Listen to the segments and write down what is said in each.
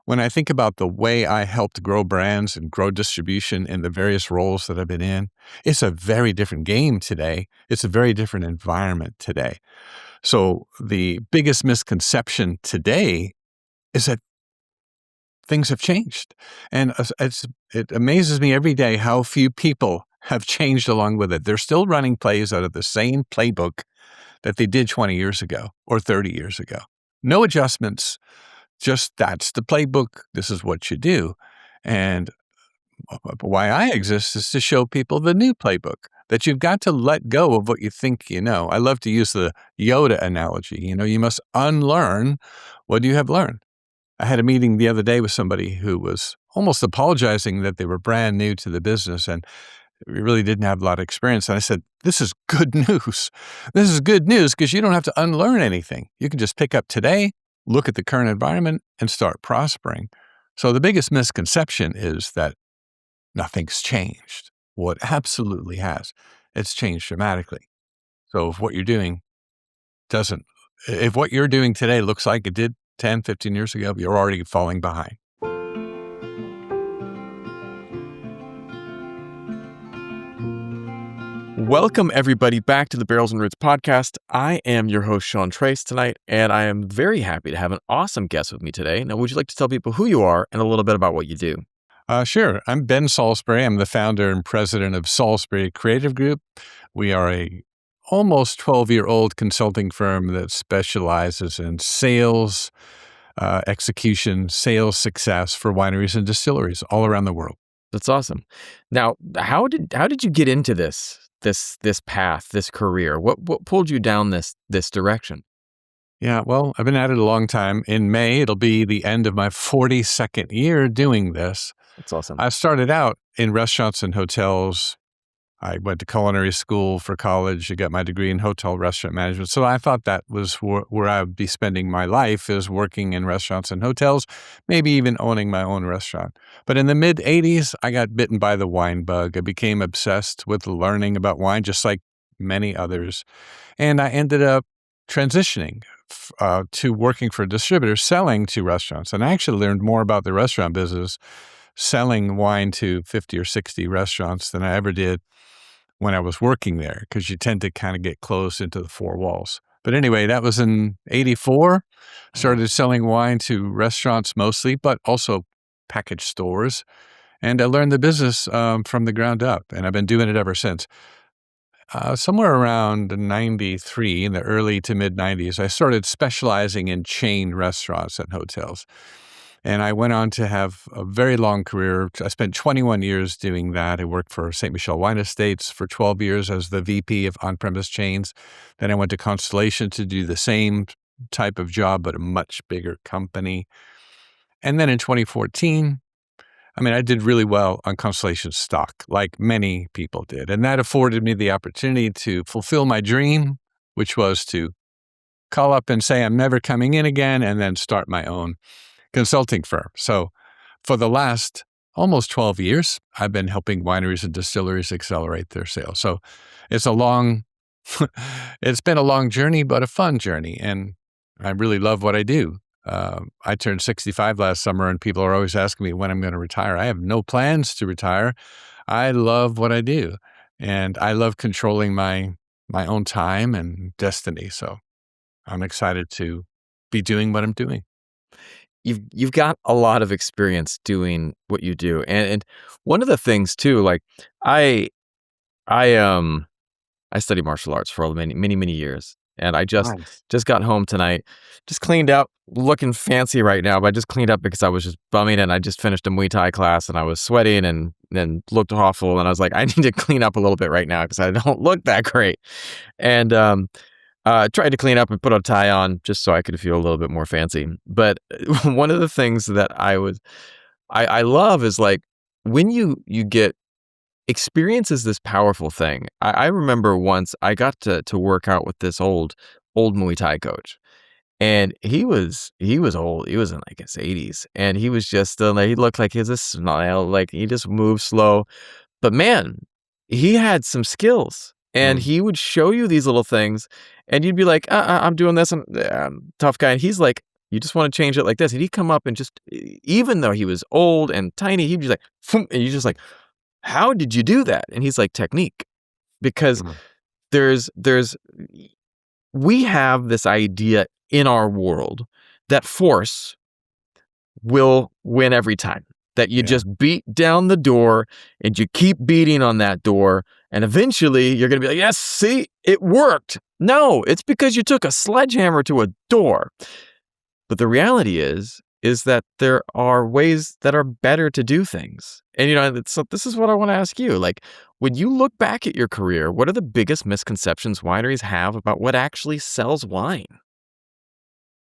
when I think about the way I helped grow brands and grow distribution in the various roles that I've been in, it's a very different game today. It's a very different environment today. So the biggest misconception today is that things have changed. And it amazes me every day how few people have changed along with it. They're still running plays out of the same playbook that they did 20 years ago or 30 years ago. No adjustments, just that's the playbook. This is what you do. And why I exist is to show people the new playbook, that you've got to let go of what you think you know. I love to use the Yoda analogy. You must unlearn what you have learned. I had a meeting the other day with somebody who was almost apologizing that they were brand new to the business and we really didn't have a lot of experience. And I said, this is good news. This is good news because you don't have to unlearn anything. You can just pick up today, look at the current environment, and start prospering. So the biggest misconception is that nothing's changed. What absolutely has. It's changed dramatically. So if what you're doing today looks like it did 10, 15 years ago, you're already falling behind. Welcome, everybody, back to the Barrels and Roots podcast. I am your host, Sean Trace, tonight, and I am very happy to have an awesome guest with me today. Now, would you like to tell people who you are and a little bit about what you do? Sure. I'm Ben Salisbury. I'm the founder and president of Salisbury Creative Group. We are a almost 12-year-old consulting firm that specializes in sales, execution, sales success for wineries and distilleries all around the world. That's awesome. Now, how did you get into this path, this career? What pulled you down this direction? Yeah, well, I've been at it a long time. In May, it'll be the end of my 42nd year doing this. That's awesome. I started out in restaurants and hotels. I went to culinary school for college. I got my degree in hotel restaurant management. So I thought that was where I would be spending my life, is working in restaurants and hotels, maybe even owning my own restaurant. But in the mid-'80s, I got bitten by the wine bug. I became obsessed with learning about wine, just like many others. And I ended up transitioning to working for distributors, selling to restaurants. And I actually learned more about the restaurant business selling wine to 50 or 60 restaurants than I ever did when I was working there, because you tend to kind of get closed into the four walls. But anyway, that was in 84. Started selling wine to restaurants mostly, but also package stores. And I learned the business from the ground up, and I've been doing it ever since. Somewhere around 93, in the early to mid-90s, I started specializing in chain restaurants and hotels. And I went on to have a very long career. I spent 21 years doing that. I worked for St. Michel Wine Estates for 12 years as the VP of on-premise chains. Then I went to Constellation to do the same type of job, but a much bigger company. And then in 2014, I did really well on Constellation stock, like many people did. And that afforded me the opportunity to fulfill my dream, which was to call up and say, I'm never coming in again, and then start my own consulting firm. So for the last almost 12 years, I've been helping wineries and distilleries accelerate their sales. So it's it's been a long journey, but a fun journey. And I really love what I do. I turned 65 last summer, and people are always asking me when I'm going to retire. I have no plans to retire. I love what I do, and I love controlling my own time and destiny. So I'm excited to be doing what I'm doing. You've got a lot of experience doing what you do, and one of the things too, like I studied martial arts for many years, and I just got home tonight, just cleaned up, looking fancy right now, but I just cleaned up because I was just bumming, and I just finished a Muay Thai class, and I was sweating and then looked awful, and I was like, I need to clean up a little bit right now because I don't look that great, and tried to clean up and put a tie on just so I could feel a little bit more fancy. But one of the things that I love is, like, when you get experience is this powerful thing. I remember once I got to work out with this old Muay Thai coach, and he was old. He was in like his 80s, and he was just he looked like he has a smile, like he just moved slow. But man, he had some skills. And he would show you these little things, and you'd be like, I'm doing this, and I'm tough guy. And he's like, You just want to change it like this. And he'd come up and just, even though he was old and tiny, he'd be like, "Phoom," and you're just like, how did you do that? And he's like, technique. Because Mm. there's we have this idea in our world that force will win every time. That you Yeah. just beat down the door and you keep beating on that door, and eventually you're going to be like, yes, see, it worked. No, it's because you took a sledgehammer to a door. But the reality is that there are ways that are better to do things. And, so this is what I want to ask you. Like, when you look back at your career, what are the biggest misconceptions wineries have about what actually sells wine?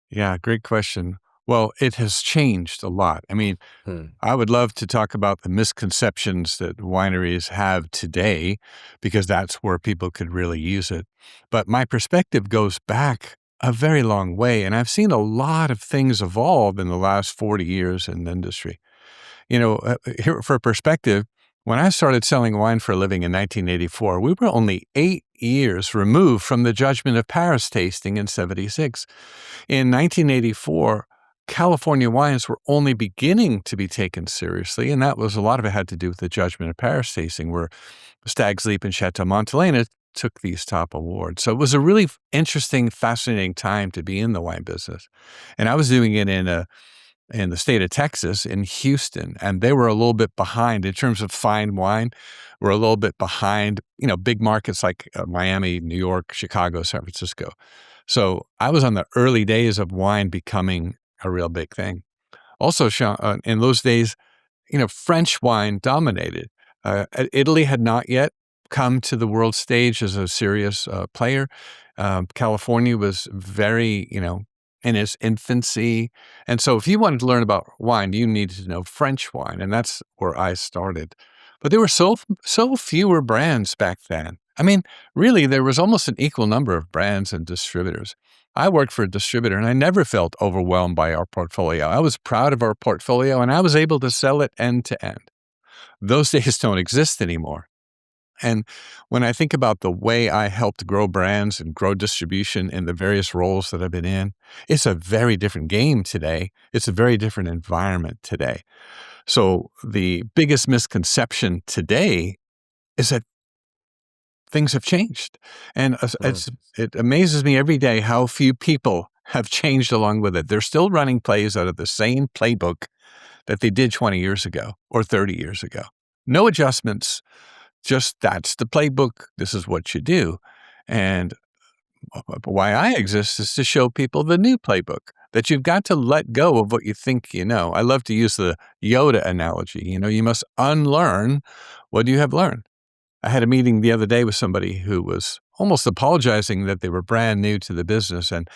Yeah, great question. Well, it has changed a lot. I mean, Hmm. I would love to talk about the misconceptions that wineries have today, because that's where people could really use it. But my perspective goes back a very long way, and I've seen a lot of things evolve in the last 40 years in the industry. Here for perspective, when I started selling wine for a living in 1984, we were only 8 years removed from the Judgment of Paris tasting in 76. In 1984, California wines were only beginning to be taken seriously, and that was a lot of it had to do with the Judgment of Paris tasting, where Stag's Leap and Chateau Montelena took these top awards. So it was a really interesting, fascinating time to be in the wine business. And I was doing it in the state of Texas, in Houston, and they were a little bit behind in terms of fine wine. We're a little bit behind, big markets like Miami, New York, Chicago, San Francisco. So I was on the early days of wine becoming a real big thing. Also, Sean, in those days, French wine dominated. Italy had not yet come to the world stage as a serious player. California was very, in its infancy. And so if you wanted to learn about wine, you needed to know French wine. And that's where I started. But there were so fewer brands back then. I mean, really, there was almost an equal number of brands and distributors. I worked for a distributor, and I never felt overwhelmed by our portfolio. I was proud of our portfolio, and I was able to sell it end to end. Those days don't exist anymore. And when I think about the way I helped grow brands and grow distribution in the various roles that I've been in, it's a very different game today. It's a very different environment today. So the biggest misconception today is that things have changed. And Hmm. it amazes me every day how few people have changed along with it. They're still running plays out of the same playbook that they did 20 years ago or 30 years ago. No adjustments, just that's the playbook. This is what you do. And why I exist is to show people the new playbook, that you've got to let go of what you think you know. I love to use the Yoda analogy. You must unlearn what you have learned. I had a meeting the other day with somebody who was almost apologizing that they were brand new to the business and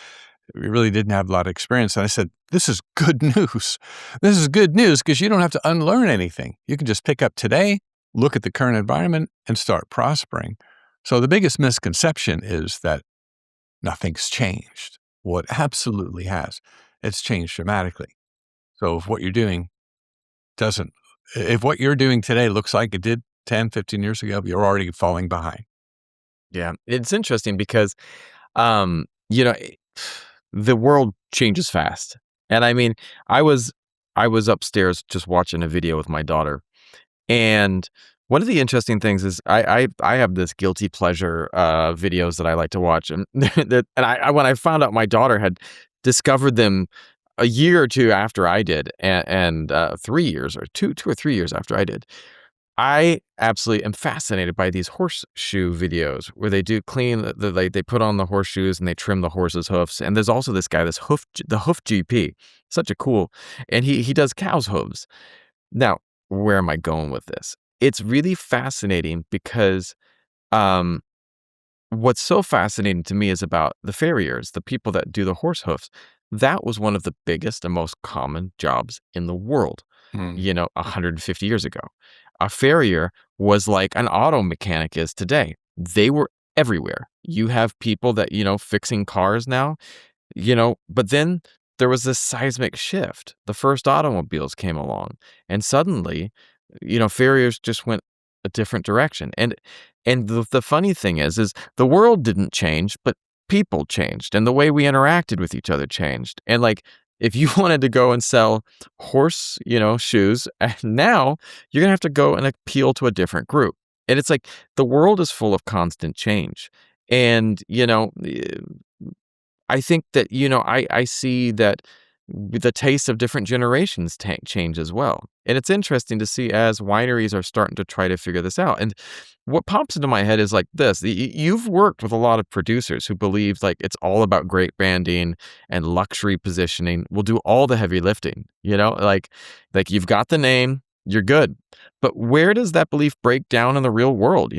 we really didn't have a lot of experience. And I said, this is good news. This is good news because you don't have to unlearn anything. You can just pick up today, look at the current environment, and start prospering. So the biggest misconception is that nothing's changed. What absolutely has. It's changed dramatically. So doesn't, if what you're doing today looks like it did 10, 15 years ago, you're already falling behind. Yeah, it's interesting because, um, you know, it- the world changes fast. And I mean, I was I was upstairs just watching a video with my daughter, and one of the interesting things is I have this guilty pleasure videos that I like to watch, and when I found out my daughter had discovered them a year or two after I did, and 3 years or two or 3 years after I did, I absolutely am fascinated by these horseshoe videos where they do clean like they put on the horseshoes and they trim the horse's hoofs. And there's also this guy, the hoof GP, such a cool, and he does cows' hooves. Now, where am I going with this? It's really fascinating because um, what's so fascinating to me is about the farriers, the people that do the horse hoofs. That was one of the biggest and most common jobs in the world, Hmm. 150 years ago. A farrier was like an auto mechanic is today. They were everywhere. You have people that, fixing cars now, but then there was this seismic shift. The first automobiles came along, and suddenly, farriers just went a different direction. And the funny thing is the world didn't change, but people changed, and the way we interacted with each other changed. And like if you wanted to go and sell horse, shoes, and now you're going to have to go and appeal to a different group. And it's like the world is full of constant change. And, I think that, I see that the taste of different generations change as well. And it's interesting to see as wineries are starting to try to figure this out. And what pops into my head is like this. You've worked with a lot of producers who believe like it's all about great branding and luxury positioning. We'll do all the heavy lifting, like you've got the name, you're good. But where does that belief break down in the real world?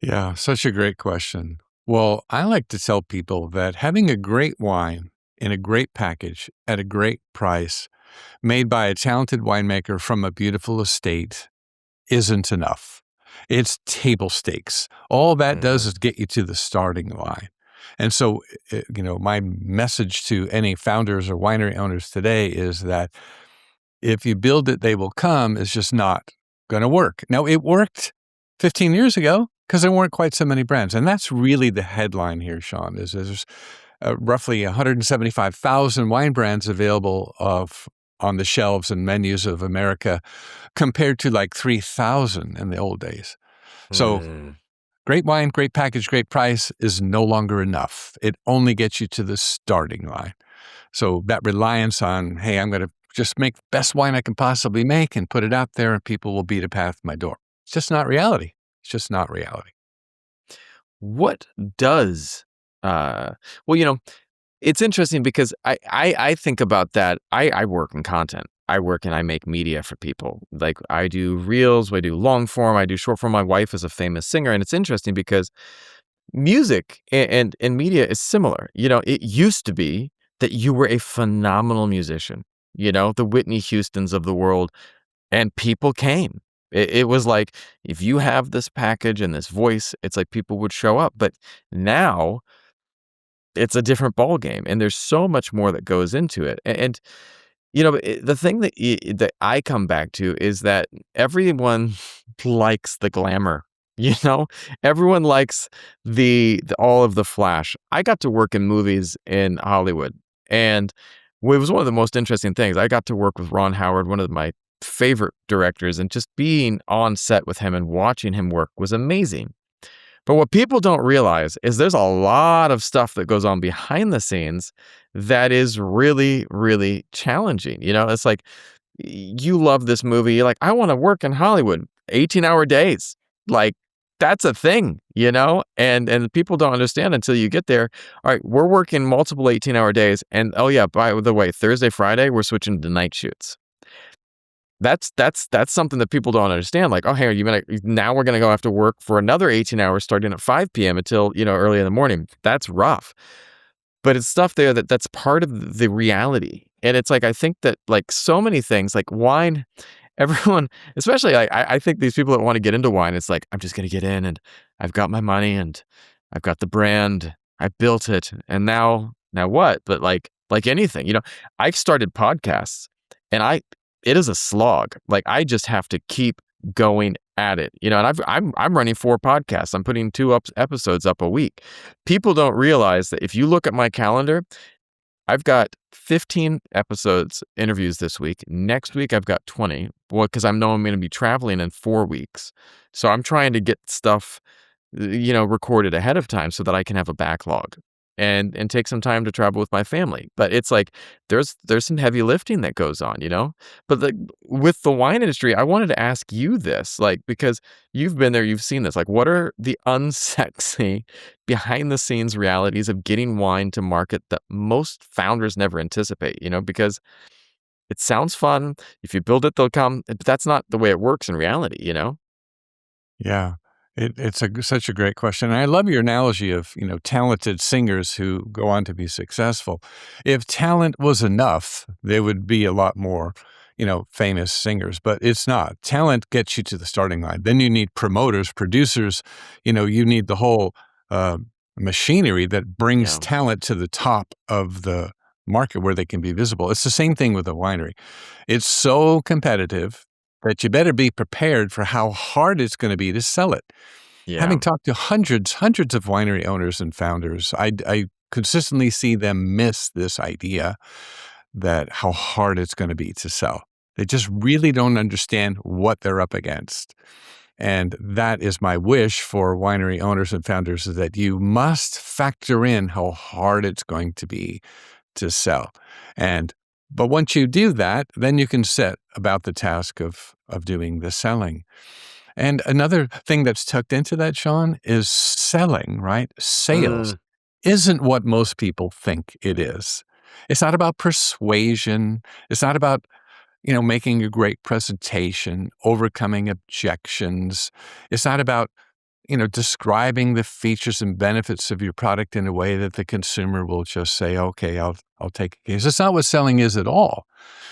Yeah, such a great question. Well, I like to tell people that having a great wine in a great package at a great price, made by a talented winemaker from a beautiful estate, isn't enough. It's table stakes. All that does is get you to the starting line. And so, my message to any founders or winery owners today is that if you build it, they will come is just not going to work. Now, it worked 15 years ago because there weren't quite so many brands. And that's really the headline here, Sean, is there's roughly 175,000 wine brands available on the shelves and menus of America compared to like 3,000 in the old days. So great wine, great package, great price is no longer enough. It only gets you to the starting line. So that reliance on, hey, I'm going to just make the best wine I can possibly make and put it out there and people will beat a path to my door. It's just not reality. It's just not reality. What does, it's interesting because I think about that. I work in content. I work and I make media for people. Like I do reels, I do long form, I do short form. My wife is a famous singer. And it's interesting because music and media is similar. It used to be that you were a phenomenal musician, the Whitney Houstons of the world, and people came. It was like, if you have this package and this voice, it's like people would show up. But now it's a different ball game, and there's so much more that goes into it. And the thing that I come back to is that everyone likes the glamour. Everyone likes the all of the flash. I got to work in movies in Hollywood, and it was one of the most interesting things. I got to work with Ron Howard, one of my favorite directors, and just being on set with him and watching him work was amazing. But what people don't realize is there's a lot of stuff that goes on behind the scenes that is really, really challenging. It's like you love this movie. You're like, I want to work in Hollywood, 18-hour days. Like that's a thing, and people don't understand until you get there. All right, we're working multiple 18-hour days. And oh yeah, by the way, Thursday, Friday, we're switching to night shoots. That's something that people don't understand. Like, oh, hey, now we're going to go have to work for another 18 hours starting at 5 p.m. until, early in the morning. That's rough. But it's stuff there that's part of the reality. And it's like, I think that like so many things like wine, everyone, especially like, I think these people that want to get into wine, it's like, I'm just going to get in and I've got my money and I've got the brand, I built it. And now what? But like anything, I started podcasts and it is a slog. Like I just have to keep going at it, and I'm running 4 podcasts. I'm putting 2 episodes up a week. People don't realize that if you look at my calendar, I've got 15 episodes, interviews this week. Next week, I've got 20. Well, because I know I'm going to be traveling in 4 weeks. So I'm trying to get stuff, recorded ahead of time so that I can have a backlog and take some time to travel with my family. But it's like, there's some heavy lifting that goes on, But with the wine industry, I wanted to ask you this, like, because you've been there, you've seen this, like, what are the unsexy behind the scenes realities of getting wine to market that most founders never anticipate, because it sounds fun. If you build it, they'll come. But that's not the way it works in reality, Yeah. It's such a great question. And I love your analogy of, talented singers who go on to be successful. If talent was enough, there would be a lot more, famous singers, but it's not. Talent gets you to the starting line. Then you need promoters, producers, you need the whole machinery that brings talent to the top of the market where they can be visible. It's the same thing with a winery. It's so competitive that you better be prepared for how hard it's going to be to sell it. Yeah. Having talked to hundreds of winery owners and founders, I consistently see them miss this idea that how hard it's going to be to sell. They just really don't understand what they're up against. And that is my wish for winery owners and founders, is that you must factor in how hard it's going to be to sell. But once you do that, then you can set about the task of doing the selling. And another thing that's tucked into that, Sean, is selling, right? Sales isn't what most people think it is. It's not about persuasion. It's not about making a great presentation, overcoming objections. It's not about, describing the features and benefits of your product in a way that the consumer will just say, okay, I'll take a case. That's not what selling is at all.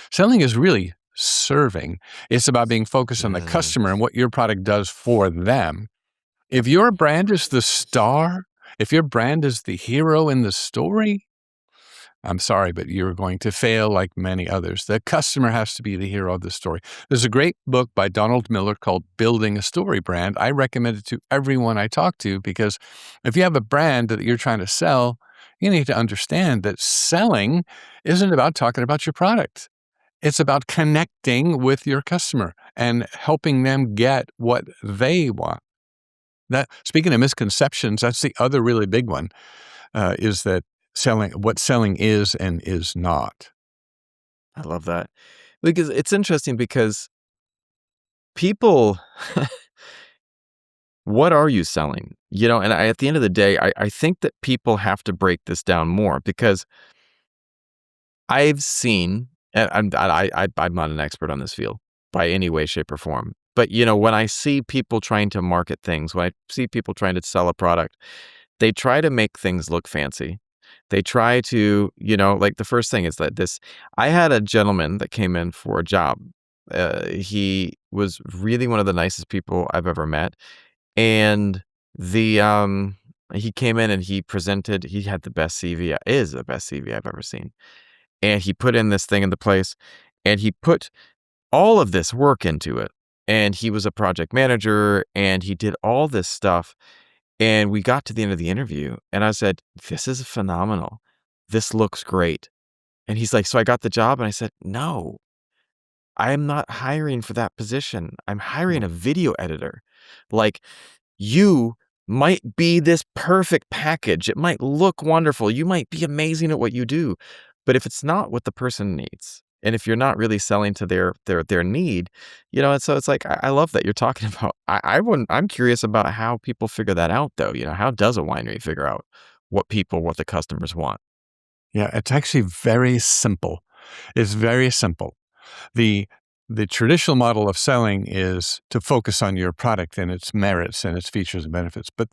Selling is really serving. It's about being focused on the customer and what your product does for them. If your brand is the star, if your brand is the hero in the story, I'm sorry, but you're going to fail like many others. The customer has to be the hero of the story. There's a great book by Donald Miller called Building a Story Brand. I recommend it to everyone I talk to, because if you have a brand that you're trying to sell, you need to understand that selling isn't about talking about your product. It's about connecting with your customer and helping them get what they want. Speaking of misconceptions, that's the other really big one, is that what selling is and is not. I love that. Because it's interesting, because people, what are you selling? And at the end of the day, I think that people have to break this down more, because I've seen, and I'm not an expert on this field by any way, shape, or form. But, when I see people trying to market things, when I see people trying to sell a product, they try to make things look fancy. They try to, like, the first thing is that I had a gentleman that came in for a job. He was really one of the nicest people I've ever met. And he came in and he presented, he had the best CV, is the best CV I've ever seen. And he put in this thing into place, and he put all of this work into it. And he was a project manager, and he did all this stuff. And we got to the end of the interview, and I said, "This is phenomenal. This looks great." And he's like, "So I got the job?" And I said, "No, I am not hiring for that position. I'm hiring a video editor. Like, you might be this perfect package. It might look wonderful. You might be amazing at what you do. But if it's not what the person needs, and if you're not really selling to their need, and so it's like, I love that you're talking about, I'm curious about how people figure that out, though. How does a winery figure out what the customers want? Yeah, it's actually very simple. It's very simple. The traditional model of selling is to focus on your product and its merits and its features and benefits. But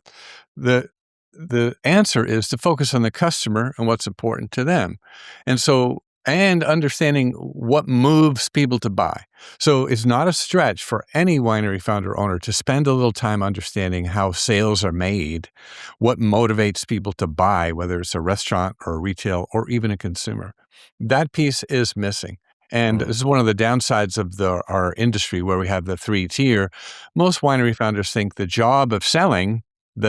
the answer is to focus on the customer and what's important to them. And understanding what moves people to buy. So it's not a stretch for any winery founder owner to spend a little time understanding how sales are made, what motivates people to buy, whether it's a restaurant or a retail or even a consumer. That piece is missing. And this is one of the downsides of our industry, where we have the 3-tier. Most winery founders think the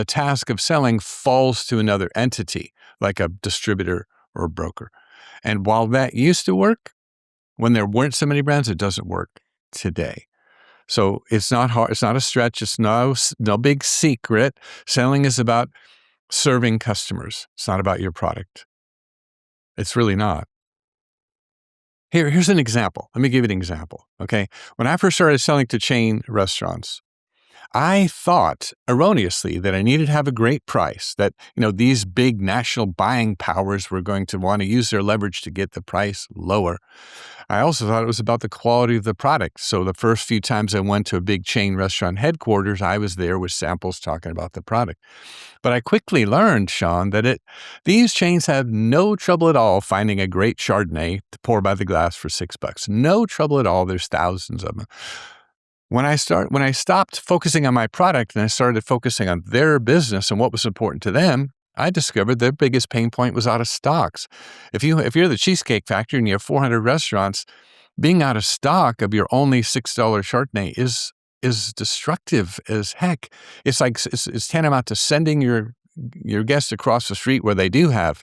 task of selling falls to another entity, like a distributor or a broker. And while that used to work, when there weren't so many brands, it doesn't work today. So it's not hard. It's not a stretch. It's no big secret. Selling is about serving customers. It's not about your product. It's really not. Here's an example. Let me give you an example. Okay. When I first started selling to chain restaurants, I thought erroneously that I needed to have a great price, that, these big national buying powers were going to want to use their leverage to get the price lower. I also thought it was about the quality of the product. So the first few times I went to a big chain restaurant headquarters, I was there with samples talking about the product. But I quickly learned, Sean, that these chains have no trouble at all finding a great Chardonnay to pour by the glass for $6. No trouble at all. There's thousands of them. When I stopped focusing on my product and I started focusing on their business and what was important to them, I discovered their biggest pain point was out of stocks. If you're the Cheesecake Factory and you have 400 restaurants, being out of stock of your only $6 Chardonnay is destructive as heck. It's like it's tantamount to sending your your guests across the street where they do have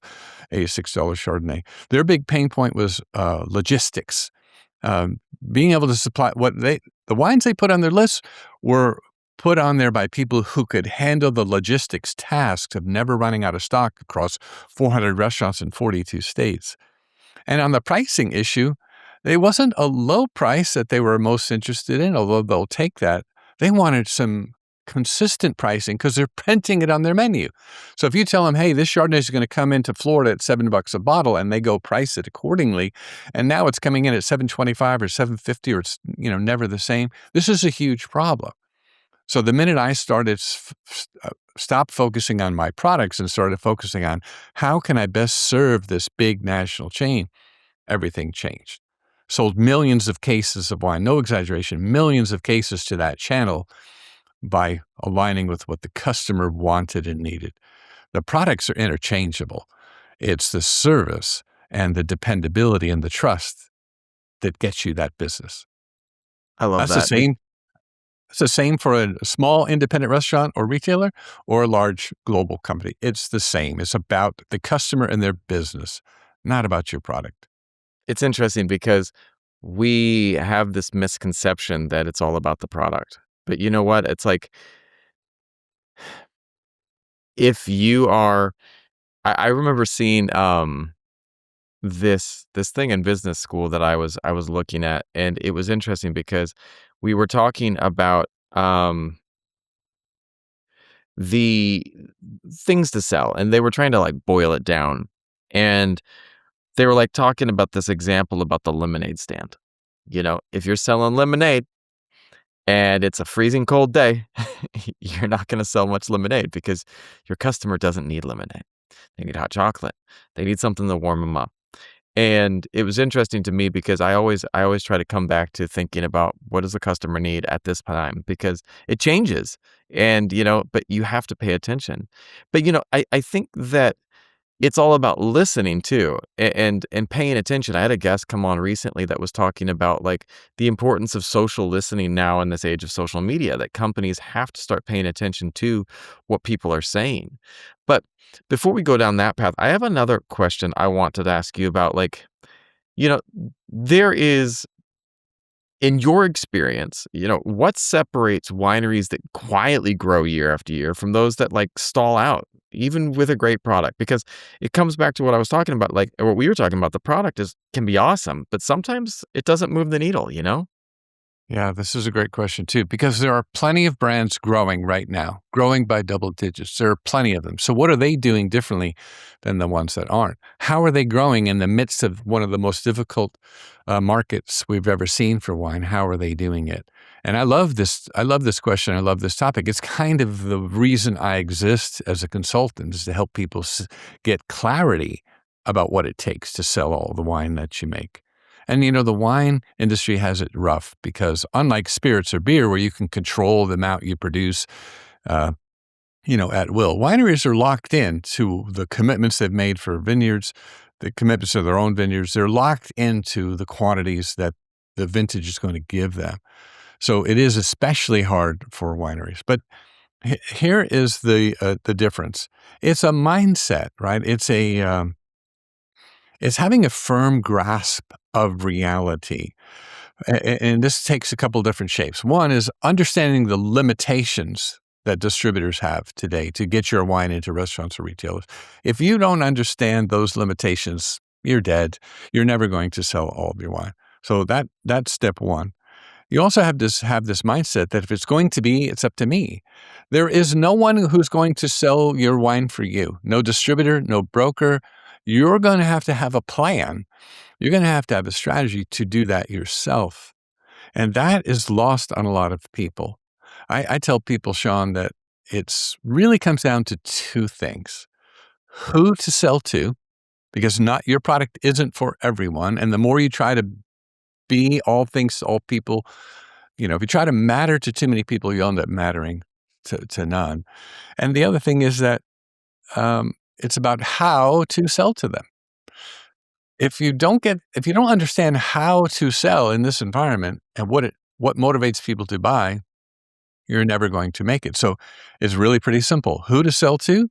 a $6 Chardonnay, their big pain point was logistics. Being able to supply the wines they put on their list were put on there by people who could handle the logistics tasks of never running out of stock across 400 restaurants in 42 states. And on the pricing issue, it wasn't a low price that they were most interested in, although they'll take that. They wanted some consistent pricing because they're printing it on their menu. So if you tell them, hey, this Chardonnay is going to come into Florida at $7 a bottle, and they go price it accordingly, and now it's coming in at $7.25 or $7.50, or it's never the same. This is a huge problem. So the minute I started stop focusing on my products and started focusing on how can I best serve this big national chain, everything changed. Sold millions of cases of wine, no exaggeration, millions of cases to that channel by aligning with what the customer wanted and needed. The products are interchangeable. It's the service and the dependability and the trust that gets you that business. I love That's that. the same. It's the same for a small independent restaurant or retailer or a large global company. It's the same. It's about the customer and their business, not about your product. It's interesting because we have this misconception that it's all about the product. But you know what? It's like, if you are, I remember seeing this thing in business school that I was looking at, and it was interesting because we were talking about the things to sell, and they were trying to like boil it down, and they were like talking about this example about the lemonade stand. If you're selling lemonade and it's a freezing cold day, you're not going to sell much lemonade because your customer doesn't need lemonade. They need hot chocolate. They need something to warm them up. And it was interesting to me because I always try to come back to thinking about what does the customer need at this time, because it changes, and but you have to pay attention. But I think that it's all about listening too, and paying attention. I had a guest come on recently that was talking about like the importance of social listening now in this age of social media, that companies have to start paying attention to what people are saying. But before we go down that path, I have another question I wanted to ask you about. Like, there is, in your experience, what separates wineries that quietly grow year after year from those that like stall out, even with a great product? Because it comes back to what I was talking about, like, or what we were talking about. The product can be awesome, but sometimes it doesn't move the needle, Yeah, this is a great question too, because there are plenty of brands growing right now, growing by double digits. There are plenty of them. So what are they doing differently than the ones that aren't? How are they growing in the midst of one of the most difficult markets we've ever seen for wine? How are they doing it? And I love this question. I love this topic. It's kind of the reason I exist as a consultant, is to help people get clarity about what it takes to sell all the wine that you make. And, the wine industry has it rough because, unlike spirits or beer, where you can control the amount you produce, at will, wineries are locked in to the commitments they've made for vineyards, the commitments of their own vineyards. They're locked into the quantities that the vintage is going to give them. So it is especially hard for wineries. But here is the difference. It's a mindset, right? It's having a firm grasp of reality. And this takes a couple different shapes. One is understanding the limitations that distributors have today to get your wine into restaurants or retailers. If you don't understand those limitations, you're dead. You're never going to sell all of your wine. So that's step one. You also have this mindset that if it's going to be, it's up to me. There is no one who's going to sell your wine for you. No distributor, no broker. You're going to have a plan. You're going to have a strategy to do that yourself. And that is lost on a lot of people. I tell people, Sean, that it's really comes down to two things: who to sell to, because not your product isn't for everyone. And the more you try to be all things to all people, if you try to matter to too many people, you'll end up mattering to none. And the other thing is that it's about how to sell to them. If you don't understand how to sell in this environment and what motivates people to buy, you're never going to make it. So it's really pretty simple. Who to sell to,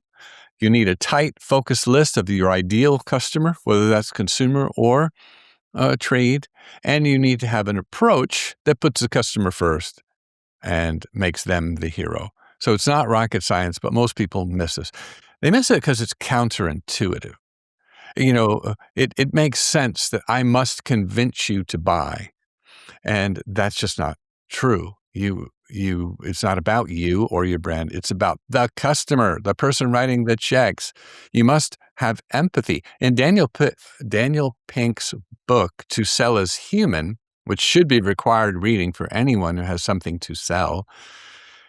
You need a tight, focused list of your ideal customer, whether that's consumer or trade, and you need to have an approach that puts the customer first and makes them the hero. So it's not rocket science, but most people miss this. They miss it because it's counterintuitive. It makes sense that I must convince you to buy, and that's just not true. It's not about you or your brand. It's about the customer, the person writing the checks. You must have empathy. In Daniel Pink's book, To Sell is Human, which should be required reading for anyone who has something to sell,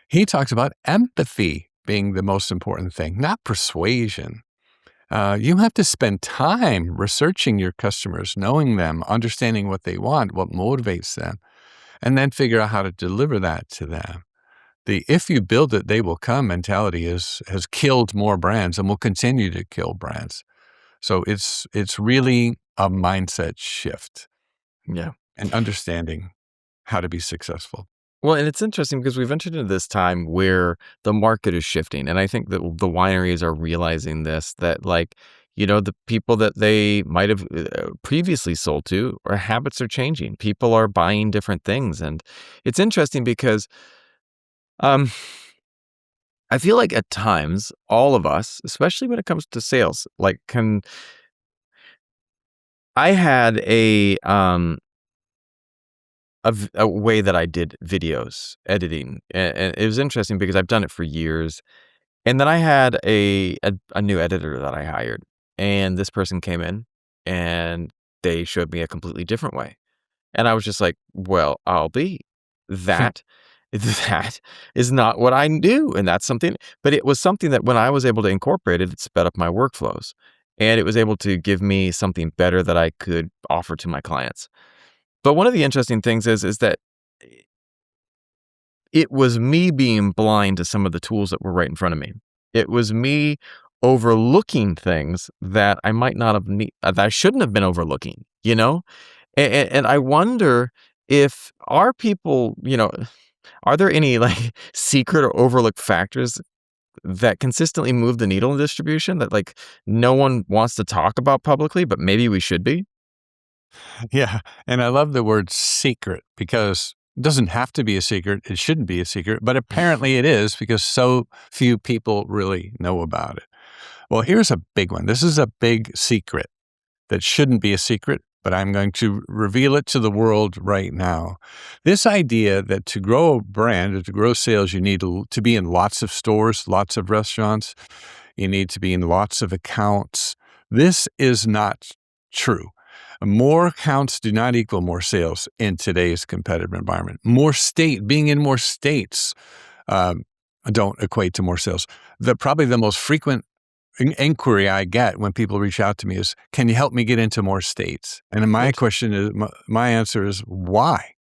he talks about empathy being the most important thing, not persuasion. You have to spend time researching your customers, knowing them, understanding what they want, what motivates them, and then figure out how to deliver that to them. The "if you build it, they will come" mentality has killed more brands and will continue to kill brands. So it's really a mindset shift Yeah. and understanding how to be successful. Well, and it's interesting because we've entered into this time where the market is shifting. And I think that the wineries are realizing this, that the people that they might have previously sold to, or habits are changing. People are buying different things. And it's interesting because um, I feel like at times, all of us, especially when it comes to sales, I had a way that I did videos editing, and it was interesting because I've done it for years. And then I had a new editor that I hired, and this person came in, and they showed me a completely different way. And I was just like, "Well, I'll be that that is not what I do." And that's something, but it was something that when I was able to incorporate it, it sped up my workflows, and it was able to give me something better that I could offer to my clients. But one of the interesting things is that it was me being blind to some of the tools that were right in front of me. It was me overlooking things that I might not have that I shouldn't have been overlooking, you know? And I wonder if are people, are there any secret or overlooked factors that consistently move the needle in distribution that no one wants to talk about publicly, but maybe we should be? Yeah, and I love the word secret because it doesn't have to be a secret. It shouldn't be a secret, but apparently it is because so few people really know about it. Well, here's a big one. This is a big secret that shouldn't be a secret, but I'm going to reveal it to the world right now. This idea that to grow a brand or to grow sales, you need to be in lots of stores, lots of restaurants. You need to be in lots of accounts. This is not true. More accounts do not equal more sales in today's competitive environment. Being in more states um, don't equate to more sales. Probably the most frequent inquiry I get when people reach out to me is, "Can you help me get into more states?" And then my answer is, "Why?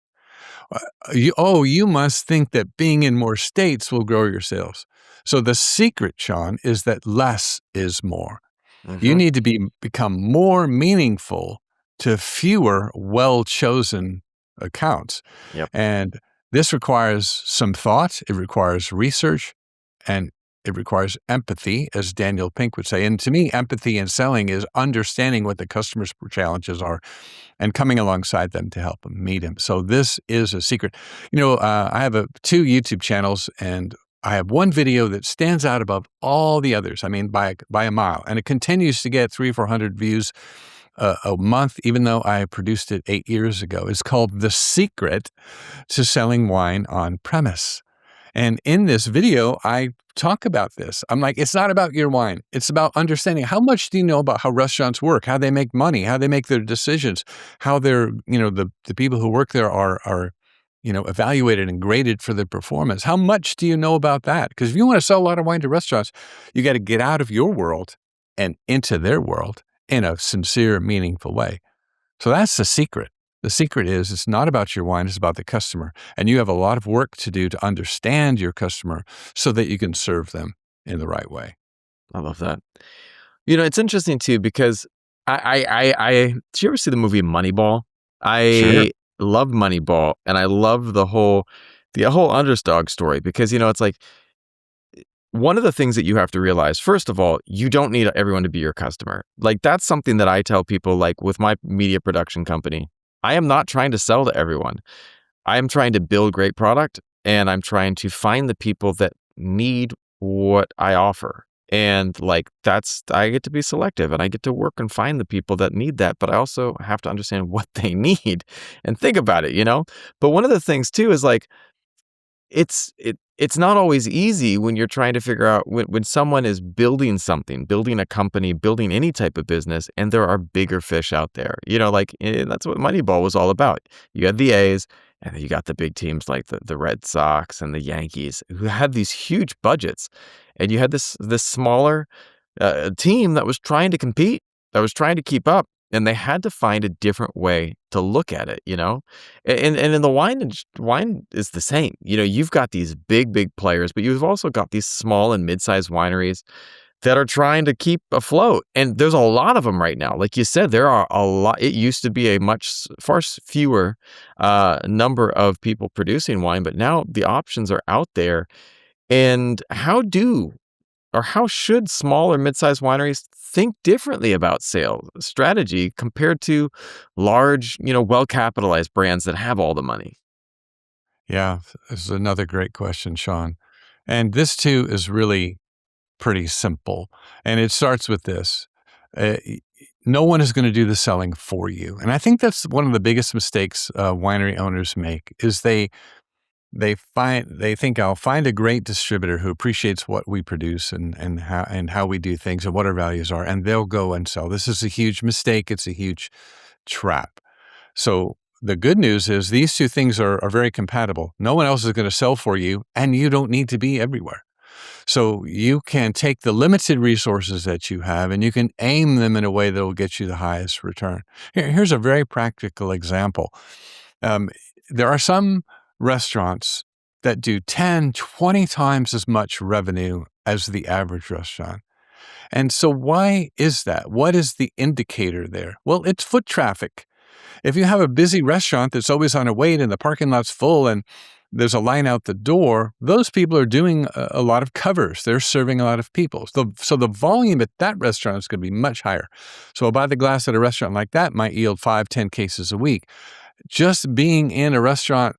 You must think that being in more states will grow your sales." So the secret, Sean, is that less is more. You Hmm. need to become more meaningful to fewer well-chosen accounts. Yep. And this requires some thought, it requires research, and it requires empathy, as Daniel Pink would say. And to me, empathy in selling is understanding what the customer's challenges are and coming alongside them to help them meet them. So this is a secret. I have two YouTube channels, and I have one video that stands out above all the others. I mean, by a mile, and it continues to get 300-400 views a month, even though I produced it 8 years ago. It's called "The Secret to Selling Wine on Premise." And in this video, I talk about this. I'm like, it's not about your wine. It's about understanding how much do you know about how restaurants work, how they make money, how they make their decisions, how the people who work there are evaluated and graded for their performance. How much do you know about that? Because if you want to sell a lot of wine to restaurants, you got to get out of your world and into their world in a sincere, meaningful way. So that's the secret. The secret is it's not about your wine, it's about the customer. And you have a lot of work to do to understand your customer so that you can serve them in the right way. I love that. It's interesting too because did you ever see the movie Moneyball? Sure. I love Moneyball, and I love the whole underdog story because it's like one of the things that you have to realize, first of all, you don't need everyone to be your customer. Like, that's something that I tell people, like with my media production company. I am not trying to sell to everyone. I am trying to build great product, and I'm trying to find the people that need what I offer. And like, I get to be selective, and I get to work and find the people that need that, but I also have to understand what they need and think about it, you know? But one of the things too is like, it's not always easy when you're trying to figure out when someone is building something, building a company, building any type of business, and there are bigger fish out there. You know, like that's what Moneyball was all about. You had the A's, and then you got the big teams like the Red Sox and the Yankees who had these huge budgets, and you had this smaller team that was trying to compete, that was trying to keep up, and they had to find a different way to look at it, you know? And in the wine is the same. You know, you've got these big players, but you've also got these small and mid-sized wineries that are trying to keep afloat. And there's a lot of them right now. Like you said, there are a lot. It used to be a far fewer number of people producing wine, but now the options are out there. And how should small or mid-sized wineries think differently about sales strategy compared to large, well-capitalized brands that have all the money? Yeah, this is another great question, Sean. And this too is really pretty simple. And it starts with this. No one is going to do the selling for you. And I think that's one of the biggest mistakes winery owners make is they think I'll find a great distributor who appreciates what we produce and how we do things and what our values are, and they'll go and sell. This is a huge mistake. It's a huge trap. So the good news is these two things are very compatible. No one else is going to sell for you, and you don't need to be everywhere. So you can take the limited resources that you have and you can aim them in a way that will get you the highest return. Here's a very practical example. Um, there are some restaurants that do 10, 20 times as much revenue as the average restaurant. And so why is that? What is the indicator there? Well, it's foot traffic. If you have a busy restaurant that's always on a wait and the parking lot's full and there's a line out the door, those people are doing a lot of covers. They're serving a lot of people. So the volume at that restaurant is going to be much higher. So a by the glass at a restaurant like that might yield 5, 10 cases a week. Just being in a restaurant,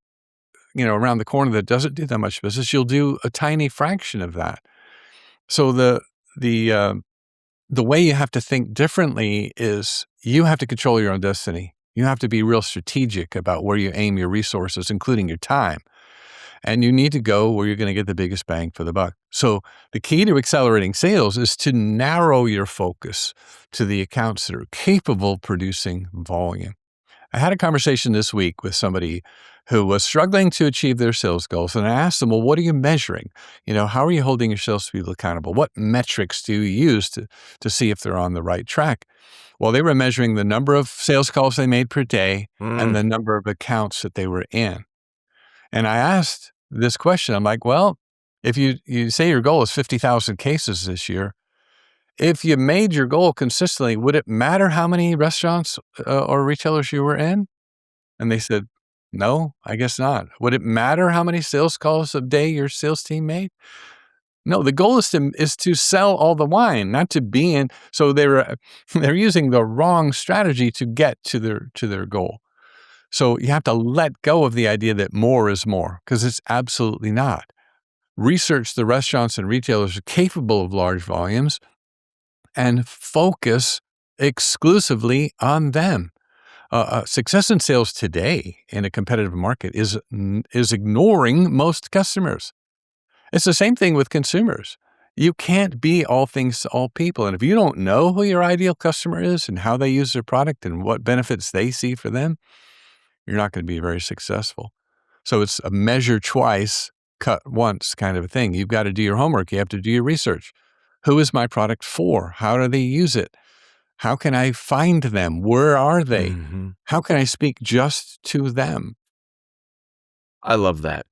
around the corner that doesn't do that much business, you'll do a tiny fraction of that. So the way you have to think differently is you have to control your own destiny. You have to be real strategic about where you aim your resources, including your time. And you need to go where you're going to get the biggest bang for the buck. So the key to accelerating sales is to narrow your focus to the accounts that are capable of producing volume. I had a conversation this week with somebody who was struggling to achieve their sales goals. And I asked them, well, what are you measuring? How are you holding your salespeople accountable? What metrics do you use to see if they're on the right track? Well, they were measuring the number of sales calls they made per day and the number of accounts that they were in. And I asked this question. I'm like, well, if you say your goal is 50,000 cases this year, if you made your goal consistently, would it matter how many restaurants or retailers you were in? And they said, no, I guess not. Would it matter how many sales calls a day your sales team made? No, the goal is to sell all the wine, not to be in. So they're using the wrong strategy to get to their goal. So you have to let go of the idea that more is more, because it's absolutely not. Research the restaurants and retailers are capable of large volumes and focus exclusively on them. Success in sales today in a competitive market is ignoring most customers. It's the same thing with consumers. You can't be all things to all people. And if you don't know who your ideal customer is and how they use their product and what benefits they see for them, you're not going to be very successful. So it's a measure twice, cut once kind of a thing. You've got to do your homework. You have to do your research. Who is my product for? How do they use it? How can I find them? Where are they? Mm-hmm. How can I speak just to them? I love that.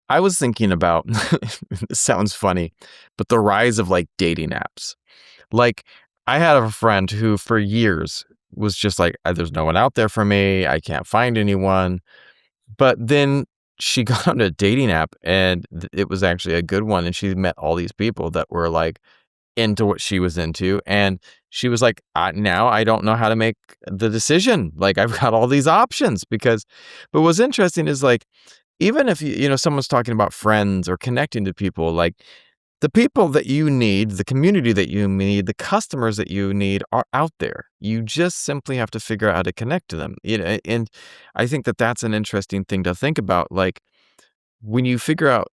I was thinking about, this sounds funny, but the rise of like dating apps. Like, I had a friend who for years was just like, there's no one out there for me. I can't find anyone. But then she got on a dating app, and it was actually a good one, and she met all these people that were, like, into what she was into, and she was like, now I don't know how to make the decision. Like, I've got all these options because," but what's interesting is, like, even if someone's talking about friends or connecting to people, like, the people that you need, the community that you need, the customers that you need are out there. You just simply have to figure out how to connect to them. And I think that that's an interesting thing to think about. Like, when you figure out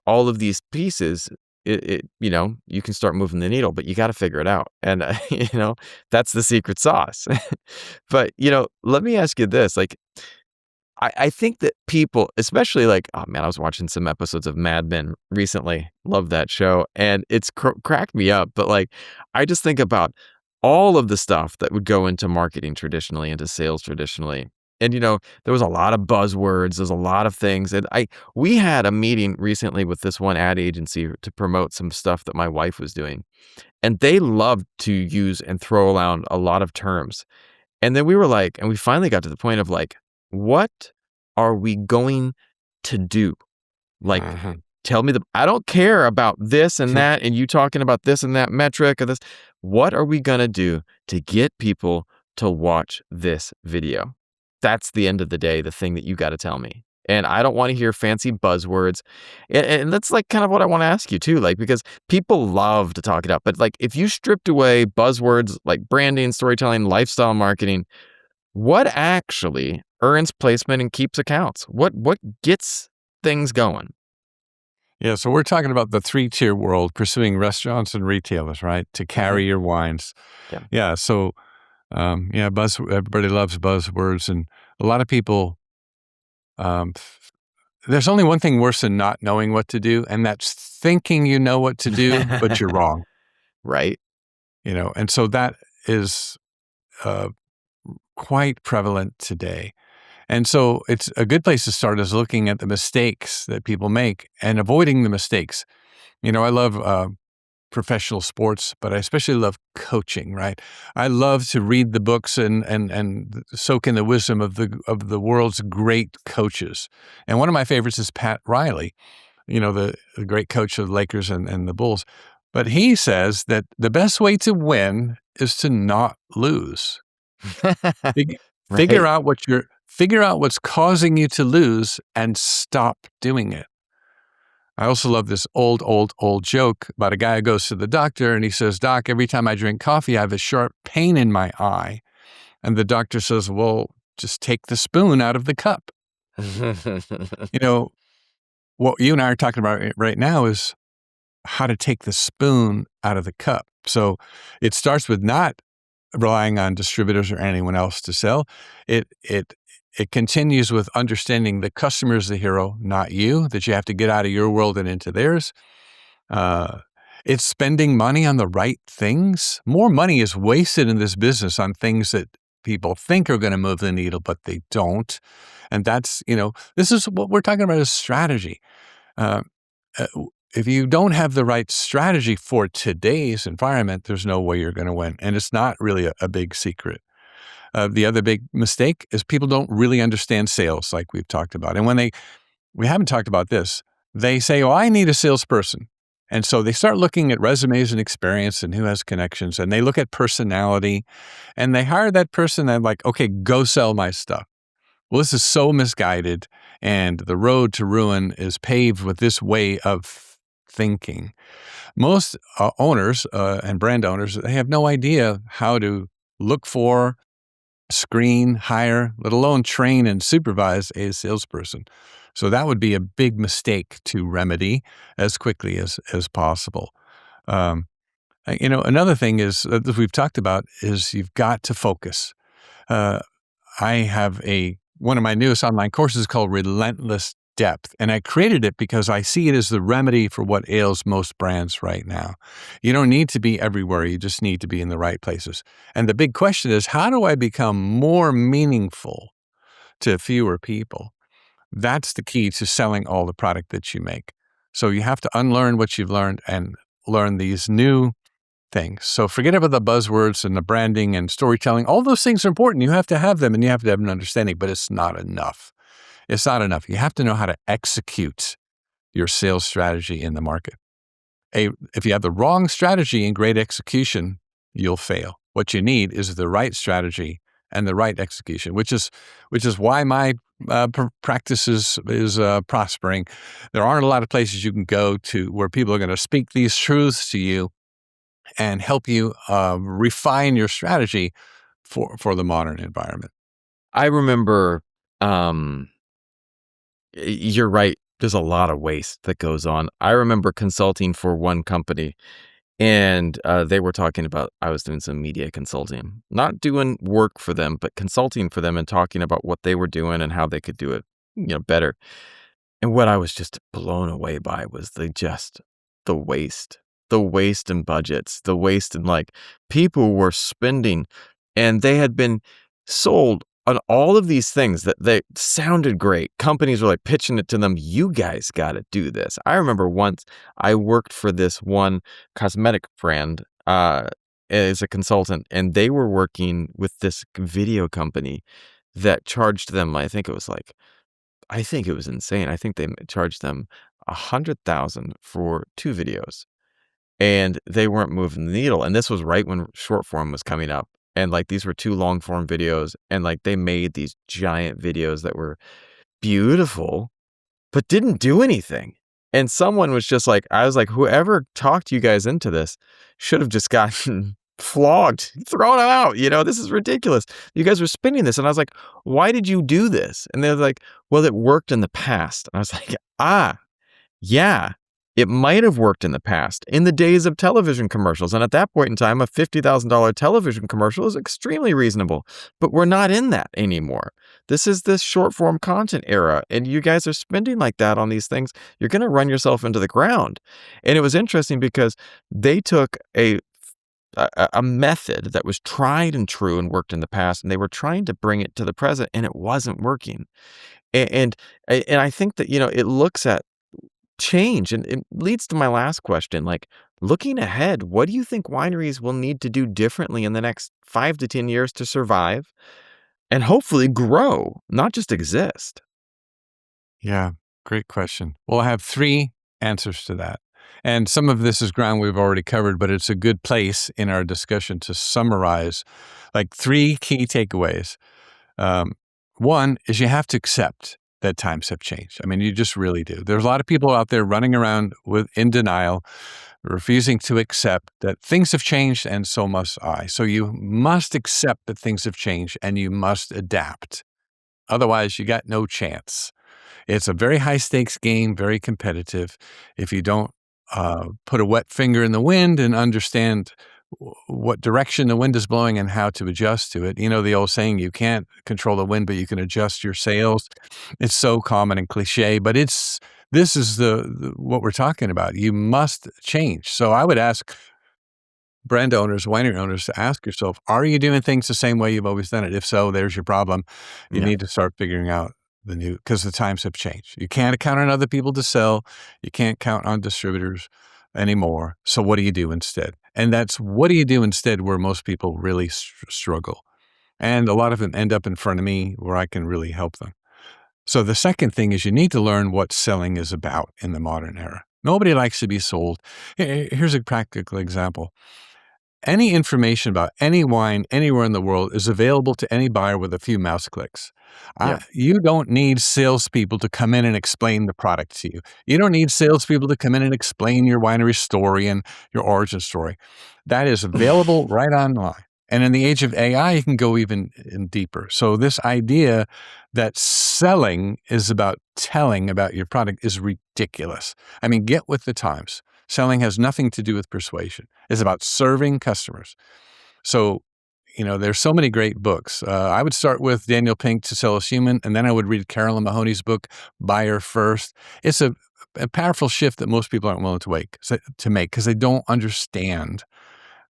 all of these pieces, you can start moving the needle, but you got to figure it out. And, that's the secret sauce. But, let me ask you this. Like, I think that people, especially like, oh man, I was watching some episodes of Mad Men recently. Love that show. And it's cracked me up. But like, I just think about all of the stuff that would go into marketing traditionally, into sales traditionally. And, there was a lot of buzzwords. There's a lot of things. And we had a meeting recently with this one ad agency to promote some stuff that my wife was doing. And they loved to use and throw around a lot of terms. And then we were like, and we finally got to the point of like, what are we going to do? Like, tell me I don't care about this and that, and you talking about this and that metric or this. What are we going to do to get people to watch this video? That's the end of the day, the thing that you got to tell me. And I don't want to hear fancy buzzwords. And that's like kind of what I want to ask you too, like, because people love to talk it up. But like, if you stripped away buzzwords like branding, storytelling, lifestyle marketing, what actually earns placement and keeps accounts? What gets things going? Yeah, so we're talking about the 3-tier world, pursuing restaurants and retailers, right? To carry your wines. Yeah. Yeah, so everybody loves buzzwords, and a lot of people, there's only one thing worse than not knowing what to do, and that's thinking you know what to do, but you're wrong. Right. And so that is quite prevalent today. And so it's a good place to start is looking at the mistakes that people make and avoiding the mistakes. I love professional sports, but I especially love coaching, right? I love to read the books and soak in the wisdom of the world's great coaches. And one of my favorites is Pat Riley, the great coach of the Lakers and the Bulls. But he says that the best way to win is to not lose. Figure out what's causing you to lose and stop doing it. I also love this old joke about a guy who goes to the doctor and he says, "Doc, every time I drink coffee, I have a sharp pain in my eye." And the doctor says, "Well, just take the spoon out of the cup." What you and I are talking about right now is how to take the spoon out of the cup. So it starts with not relying on distributors or anyone else to sell. It continues with understanding the customer is the hero, not you, that you have to get out of your world and into theirs. It's spending money on the right things. More money is wasted in this business on things that people think are going to move the needle, but they don't. And that's, this is what we're talking about is strategy. If you don't have the right strategy for today's environment, there's no way you're going to win. And it's not really a big secret. The other big mistake is people don't really understand sales like we've talked about. And when we haven't talked about this, they say, "Oh, I need a salesperson." And so they start looking at resumes and experience and who has connections, and they look at personality, and they hire that person and like, "Okay, go sell my stuff." Well, this is so misguided, and the road to ruin is paved with this way of thinking. Most owners and brand owners, they have no idea how to look for, screen, hire, let alone train and supervise a salesperson. So that would be a big mistake to remedy as quickly as possible. Another thing is that we've talked about is you've got to focus. I have one of my newest online courses called Relentless Depth, and I created it because I see it as the remedy for what ails most brands right now. You don't need to be everywhere. You just need to be in the right places. And the big question is, how do I become more meaningful to fewer people? That's the key to selling all the product that you make. So you have to unlearn what you've learned and learn these new things. So forget about the buzzwords and the branding and storytelling. All those things are important. You have to have them and you have to have an understanding, but it's not enough. It's not enough. You have to know how to execute your sales strategy in the market. If you have the wrong strategy and great execution, you'll fail. What you need is the right strategy and the right execution, which is why my practice is prospering. There aren't a lot of places you can go to where people are going to speak these truths to you and help you refine your strategy for the modern environment. I remember, you're right. There's a lot of waste that goes on. I remember consulting for one company, and they were talking about, I was doing some media consulting, not doing work for them, but consulting for them and talking about what they were doing and how they could do it, better. And what I was just blown away by was the waste, the waste in budgets, the waste in like people were spending, and they had been sold on all of these things that they sounded great. Companies were like pitching it to them. You guys got to do this. I remember once I worked for this one cosmetic brand as a consultant, and they were working with this video company that charged them, I think it was insane. I think they charged them 100,000 for 2 videos, and they weren't moving the needle. And this was right when short form was coming up. And like these were 2 long form videos, and like they made these giant videos that were beautiful, but didn't do anything. And someone was just like, I was like, whoever talked you guys into this should have just gotten flogged, thrown out. This is ridiculous. You guys were spinning this. And I was like, why did you do this? And they're like, well, it worked in the past. And I was like, yeah, it might have worked in the past, in the days of television commercials. And at that point in time, a $50,000 television commercial is extremely reasonable. But we're not in that anymore. This is this short form content era. And you guys are spending like that on these things. You're going to run yourself into the ground. And it was interesting because they took a method that was tried and true and worked in the past, and they were trying to bring it to the present, and it wasn't working. And I think that, it looks at change, and it leads to my last question. Like, looking ahead, what do you think wineries will need to do differently in the next 5 to 10 years to survive and hopefully grow, not just exist? Yeah, great question. Well, I have 3 answers to that. And some of this is ground we've already covered, but it's a good place in our discussion to summarize like 3 key takeaways. One is you have to accept that times have changed. I mean, you just really do. There's a lot of people out there running around in denial, refusing to accept that things have changed, and so must I. So you must accept that things have changed, and you must adapt. Otherwise, you got no chance. It's a very high stakes game, very competitive. If you don't put a wet finger in the wind and understand what direction the wind is blowing and how to adjust to it. The old saying, you can't control the wind, but you can adjust your sails. It's so common and cliche, but this is the what we're talking about. You must change. So I would ask brand owners, winery owners to ask yourself, are you doing things the same way you've always done it? If so, there's your problem. You Yeah. need to start figuring out because the times have changed. You can't count on other people to sell. You can't count on distributors anymore. So what do you do instead? And that's what do you do instead where most people really struggle. And a lot of them end up in front of me where I can really help them. So the second thing is you need to learn what selling is about in the modern era. Nobody likes to be sold. Here's a practical example. Any information about any wine anywhere in the world is available to any buyer with a few mouse clicks. Yeah. You don't need salespeople to come in and explain the product to you. You don't need salespeople to come in and explain your winery story and your origin story. That is available right online. And in the age of AI, you can go even deeper. So this idea that selling is about telling about your product is ridiculous. I mean, get with the times. Selling has nothing to do with persuasion. It's about serving customers. So, there's so many great books. I would start with Daniel Pink, To Sell is Human, and then I would read Carolyn Mahoney's book, Buyer First. It's a powerful shift that most people aren't willing to make because they don't understand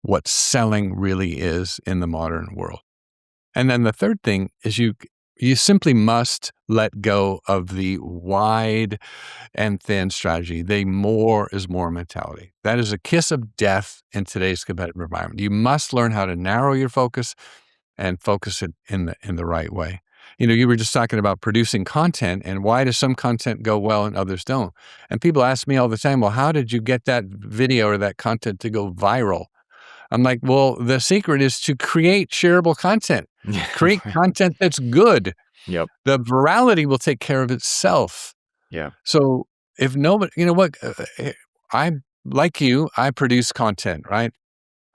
what selling really is in the modern world. And then the third thing is you simply must let go of the wide and thin strategy. The more is more mentality. That is a kiss of death in today's competitive environment. You must learn how to narrow your focus and focus it in the right way. You were just talking about producing content and why does some content go well and others don't? And people ask me all the time, well, how did you get that video or that content to go viral? I'm like, well, the secret is to create shareable content, Yeah, create right. content that's good. Yep. The virality will take care of itself. Yeah. So if nobody, you know what, I'm like you, I produce content, right?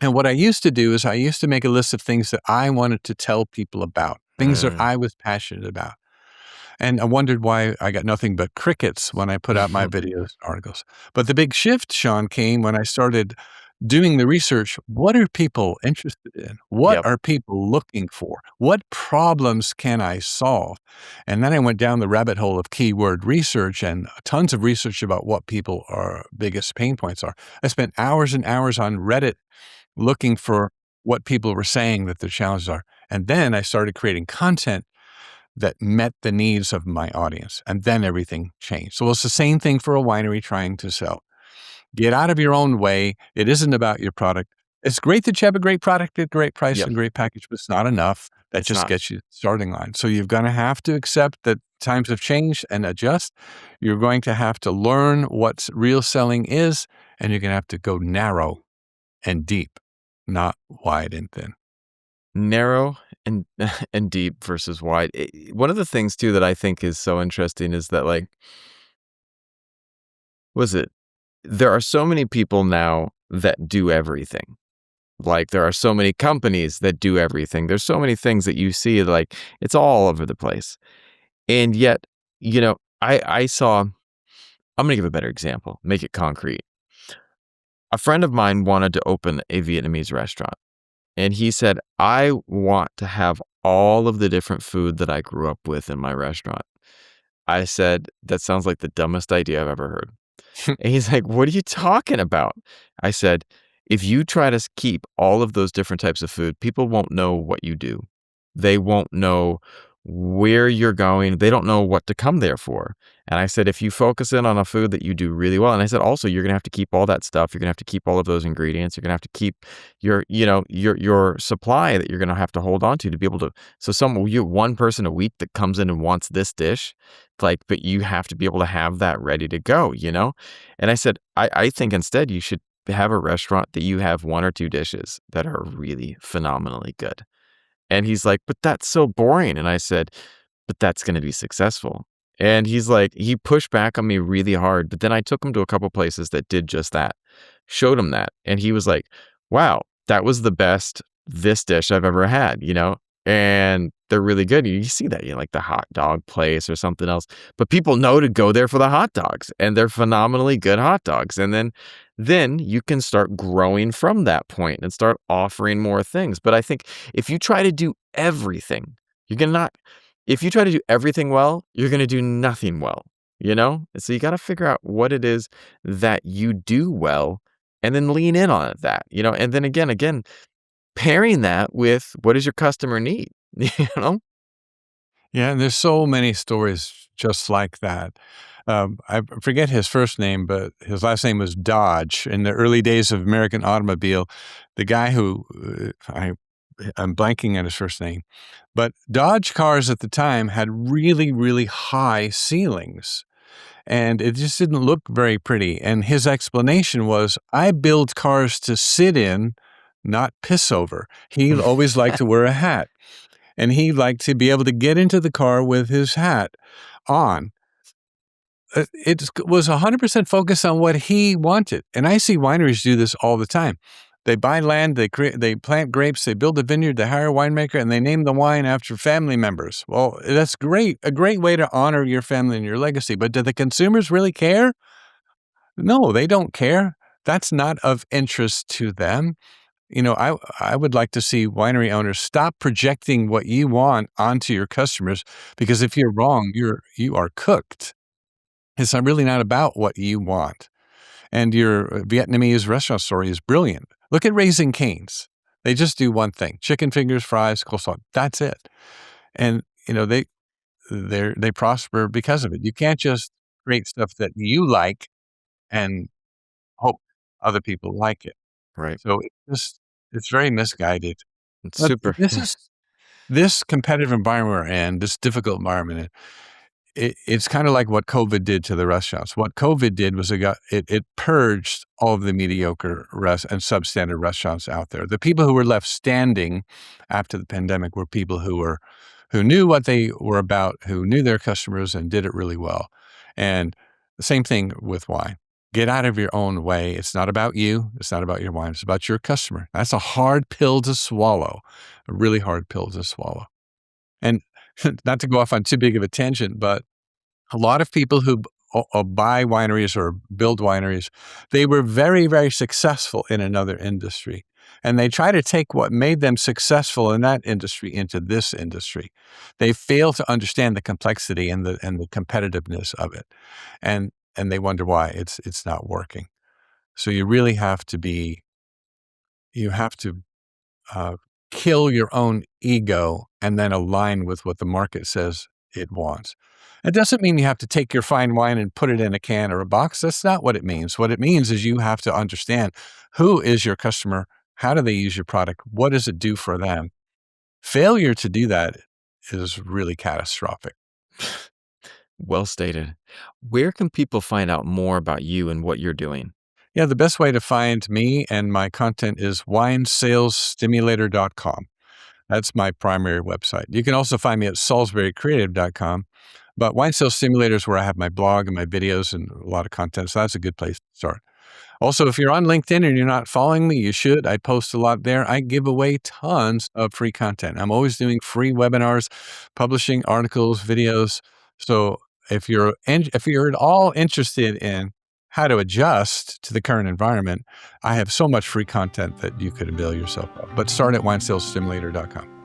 And what I used to do is I used to make a list of things that I wanted to tell people about, things that Mm. I was passionate about. And I wondered why I got nothing but crickets when I put out my videos, articles. But the big shift, Sean, came when I started doing the research. What are people interested in? What Yep. are people looking for? What problems can I solve? And then I went down the rabbit hole of keyword research and tons of research about what people are biggest pain points are. I spent hours and hours on Reddit looking for what people were saying that their challenges are. And then I started creating content that met the needs of my audience. And then everything changed. So it's the same thing for a winery trying to sell. Get out of your own way. It isn't about your product. It's great that you have a great product at a great price Yep. and great package, but it's not enough. That It's just not. gets you starting line. So you're going to have to accept that times have changed and adjust. You're going to have to learn what real selling is, and you're going to have to go narrow and deep, not wide and thin. Narrow and and deep versus wide. One of the things too that I think is so interesting is that like, was it? There are so many people now that do everything. Like there are so many companies that do everything. There's so many things that you see like it's all over the place. And yet, I saw. I'm gonna give a better example. Make it concrete. A friend of mine wanted to open a Vietnamese restaurant. And he said, I want to have all of the different food that I grew up with in my restaurant. I said, that sounds like the dumbest idea I've ever heard. And he's like, what are you talking about? I said, if you try to keep all of those different types of food, people won't know what you do. They won't know where you're going. They don't know what to come there for. And I said, if you focus in on a food that you do really well, and I said, also, you're going to have to keep all that stuff. You're going to have to keep all of those ingredients. You're going to have to keep your supply that you're going to have to hold on to be able to. So you one person a week that comes in and wants this dish, like, but you have to be able to have that ready to go. And I said, I think instead you should have a restaurant that you have one or two dishes that are really phenomenally good. And he's like, but that's so boring. And I said, but that's going to be successful. And he's like, he pushed back on me really hard. But then I took him to a couple places that did just that, showed him that. And he was like, wow, that was the best this dish I've ever had. And they're really good. You see that, like the hot dog place or something else. But people know to go there for the hot dogs, and they're phenomenally good hot dogs. And then you can start growing from that point and start offering more things. But I think if you try to do everything, you're gonna not. If you try to do everything well, you're gonna do nothing well. And so you got to figure out what it is that you do well, and then lean in on that. And then again, pairing that with what does your customer need? You know? Yeah, and there's so many stories just like that. I forget his first name, but his last name was Dodge. In the early days of American automobile, the guy who I'm blanking on his first name, but Dodge cars at the time had really, really high ceilings, and it just didn't look very pretty. And his explanation was, "I build cars to sit in, not piss over." He always liked to wear a hat. And he liked to be able to get into the car with his hat on. It was 100% focused on what he wanted. And I see wineries do this all the time. They buy land, they plant grapes, they build a vineyard, they hire a winemaker, and they name the wine after family members. Well, that's great, a great way to honor your family and your legacy. But do the consumers really care? No, they don't care. That's not of interest to them. I would like to see winery owners stop projecting what you want onto your customers, because if you're wrong, you are cooked. It's not really not about what you want. And your Vietnamese restaurant story is brilliant. Look at Raising Cane's. They just do one thing: chicken fingers, fries, coleslaw. That's it. And they prosper because of it. You can't just create stuff that you like and hope other people like it. Right. So it's very misguided. It's But super. this Yeah. is This competitive environment we're in, this difficult environment, it's kind of like what COVID did to the restaurants. What COVID did was it purged all of the mediocre and substandard restaurants out there. The people who were left standing after the pandemic were people who knew what they were about, who knew their customers and did it really well. And the same thing with wine. Get out of your own way. It's not about you. It's not about your wine. It's about your customer. That's a hard pill to swallow, a really hard pill to swallow. And not to go off on too big of a tangent, but a lot of people who buy wineries or build wineries, they were very, very successful in another industry. And they try to take what made them successful in that industry into this industry. They fail to understand the complexity and the competitiveness of it. And they wonder why it's not working. So you really have to uh, kill your own ego and then align with what the market says it wants. It doesn't mean you have to take your fine wine and put it in a can or a box. That's not what it means. What it means is you have to understand who is your customer, how do they use your product, what does it do for them. Failure to do that is really catastrophic. Well stated. Where can people find out more about you and what you're doing? Yeah, the best way to find me and my content is winesalesstimulator.com. That's my primary website. You can also find me at salisburycreative.com. But Wine Sales Stimulator is where I have my blog and my videos and a lot of content. So that's a good place to start. Also, if you're on LinkedIn and you're not following me, you should. I post a lot there. I give away tons of free content. I'm always doing free webinars, publishing articles, videos. So if you're at all interested in how to adjust to the current environment, I have so much free content that you could avail yourself of. But start at winesalesstimulator.com.